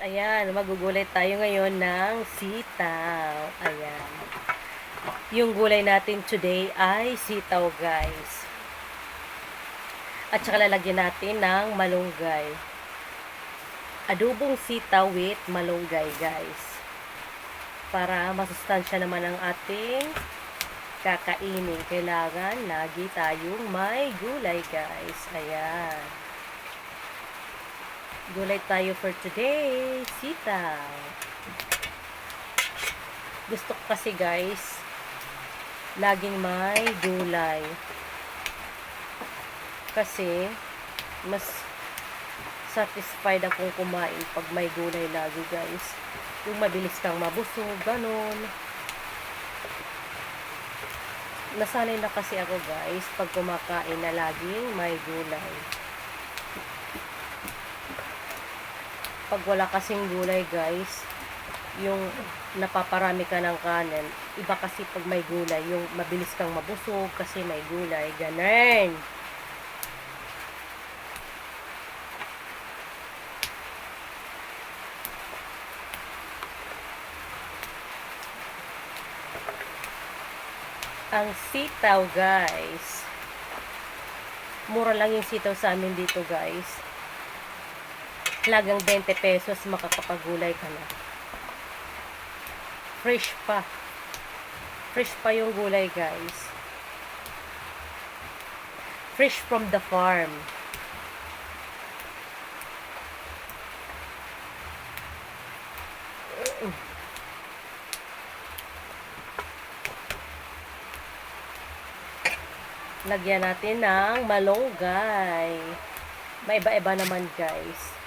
Ayan, magugulay tayo ngayon ng sitaw. Ayan. Yung gulay natin today ay sitaw, guys. At saka lalagyan natin ng malunggay. Adobong sitaw with malunggay, guys. Para masustansya naman ang ating kakainin. Kailangan lagi tayong may gulay, guys. Ayan. Gulay tayo for today. Sitaw. Gusto ko kasi, guys, laging may gulay. Kasi, mas satisfied akong kumain pag may gulay lagi, guys. Yung mabilis kang mabusog, ganun. Nasanay na kasi ako, guys, pag kumakain na laging may gulay. Pag wala kasing gulay, guys, yung napaparami ka ng kanin, iba kasi pag may gulay, yung mabilis kang mabusog kasi may gulay, ganun. Ang sitaw, guys, mura lang yung sitaw sa amin dito, guys. Halagang 20 pesos makakapagulay ka na. Fresh pa. Fresh pa yung gulay, guys. Fresh from the farm. Lagyan natin ng malunggay. May iba-iba naman, guys.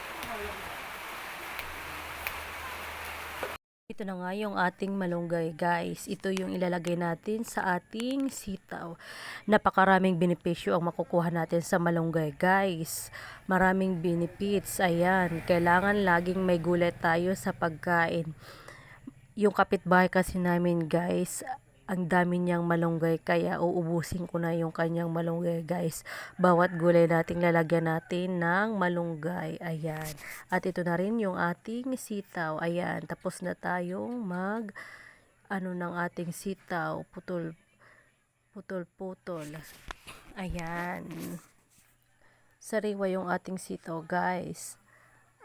Ito na nga yung ating malunggay, guys. Ito yung ilalagay natin sa ating sitaw. Napakaraming benepisyo ang makukuha natin sa malunggay, guys. Maraming benefits. Ayan, kailangan laging may gulay tayo sa pagkain. Yung kapitbahay kasi namin, guys, ang dami niyang malunggay, kaya uubusin ko na yung kanyang malunggay, guys. Bawat gulay nating lalagyan natin ng malunggay. Ayan. At ito na rin yung ating sitaw. Ayan. Tapos na tayong ng ating sitaw. Putol. Ayan. Sariwa yung ating sitaw, guys.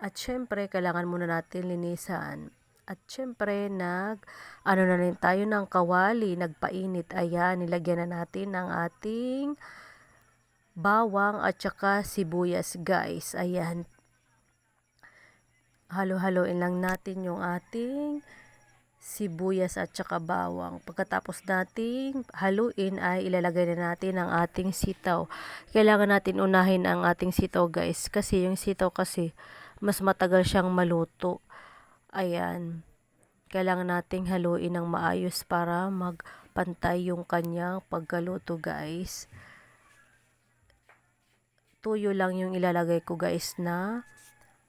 At syempre, kailangan muna natin linisan. At syempre, na rin tayo ng kawali, nagpainit. Ayan, nilagyan na natin ng ating bawang at saka sibuyas, guys. Ayan. Halo-haloin lang natin yung ating sibuyas at saka bawang. Pagkatapos nating haluin ay ilalagay na natin ang ating sitaw. Kailangan natin unahin ang ating sitaw, guys. Kasi yung sitaw kasi mas matagal siyang maluto. Ayan. Kailangan nating haluin ng maayos para magpantay yung kanyang pagkaluto, guys. Tuyo lang yung ilalagay ko, guys, na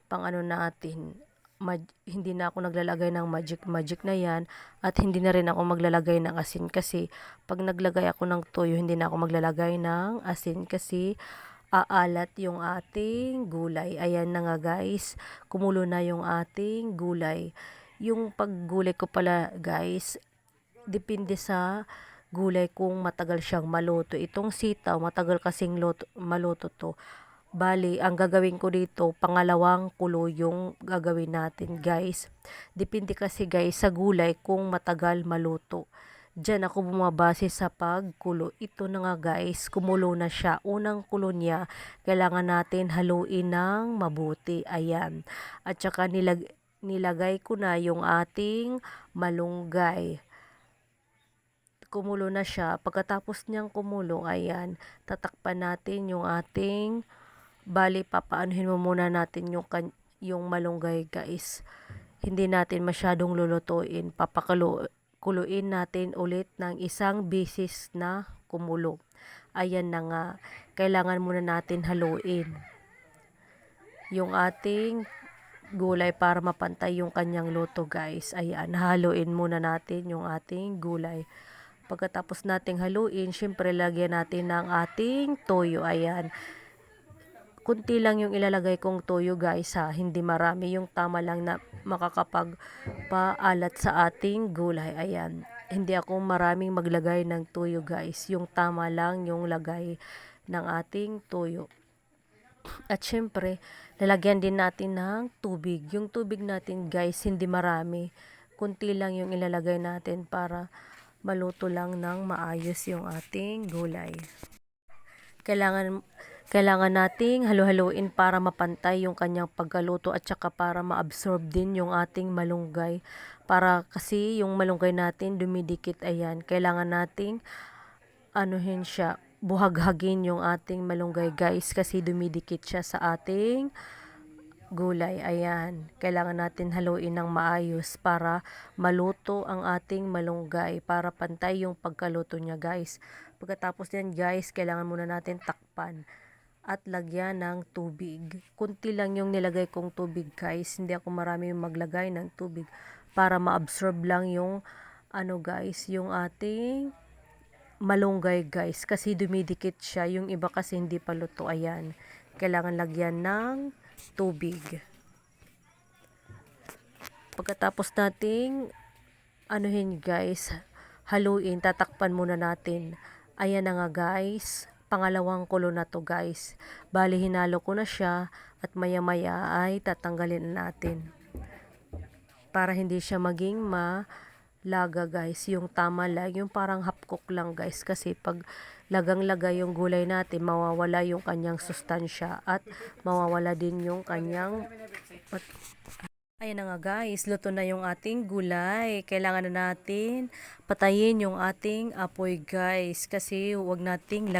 natin. Hindi na ako naglalagay ng magic na yan, at hindi na rin ako maglalagay ng asin kasi pag naglagay ako ng tuyo, hindi na ako maglalagay ng asin kasi aalat yung ating gulay. Ayan na nga, guys, kumulo na yung ating gulay. Yung paggulay ko pala, guys, depende sa gulay kung matagal siyang maluto. Itong sitaw, matagal kasing maluto to. Bali, ang gagawin ko dito, pangalawang kulo yung gagawin natin, guys. Depende kasi, guys, sa gulay kung matagal maluto. Diyan ako bumabase sa pagkulo. Ito na nga, guys, kumulo na siya. Unang kulo niya, kailangan natin haluin ng mabuti. Ayan. At saka nilagay ko na yung ating malunggay. Kumulo na siya. Pagkatapos niyang kumulo, ayan, tatakpan natin yung ating, papaanuhin mo muna natin yung malunggay, guys. Hindi natin masyadong lulutuin. Kuluin natin ulit ng isang bisis na kumulo. Ayan na nga. Kailangan muna natin haluin yung ating gulay para mapantay yung kanyang luto, guys. Ayan, haluin muna natin yung ating gulay. Pagkatapos nating haluin, syempre lagyan natin ng ating toyo. Ayan. Kunti lang yung ilalagay kong toyo guys ha, hindi marami, yung tama lang na makakapagpaalat sa ating gulay. Ayan, hindi ako maraming maglagay ng toyo guys, yung tama lang yung lagay ng ating toyo. At syempre, lalagyan din natin ng tubig. Yung tubig natin guys, hindi marami. Kunti lang yung ilalagay natin para maluto lang ng maayos yung ating gulay. Kailangan nating halu-haluin para mapantay yung kanyang pagkaluto at saka para ma-absorb din yung ating malunggay. Para kasi yung malunggay natin dumidikit, ayan. Kailangan nating anuhin siya, buhaghagin yung ating malunggay guys kasi dumidikit siya sa ating gulay. Ayan, kailangan natin haluin ng maayos para maluto ang ating malunggay, para pantay yung pagkaluto niya guys. Pagkatapos yan guys, kailangan muna natin takpan at lagyan ng tubig. Kunti lang yung nilagay kong tubig guys, hindi ako marami yung maglagay ng tubig para ma-absorb lang yung guys, yung ating malunggay guys kasi dumidikit siya, yung iba kasi hindi pa luto. Ayan, kailangan lagyan ng tubig. Pagkatapos nating anuhin guys, haluin, tatakpan muna natin. Ayan na nga guys, pangalawang kulo na to guys. Bali hinalo ko na siya at maya maya ay tatanggalin natin para hindi siya maging laga guys, yung tama lang, yung parang half cook lang guys, kasi pag lagang-laga yung gulay natin, mawawala yung kanyang sustansya at mawawala din yung kanyang ayan na nga guys, luto na yung ating gulay. Kailangan na natin patayin yung ating apoy guys kasi huwag nating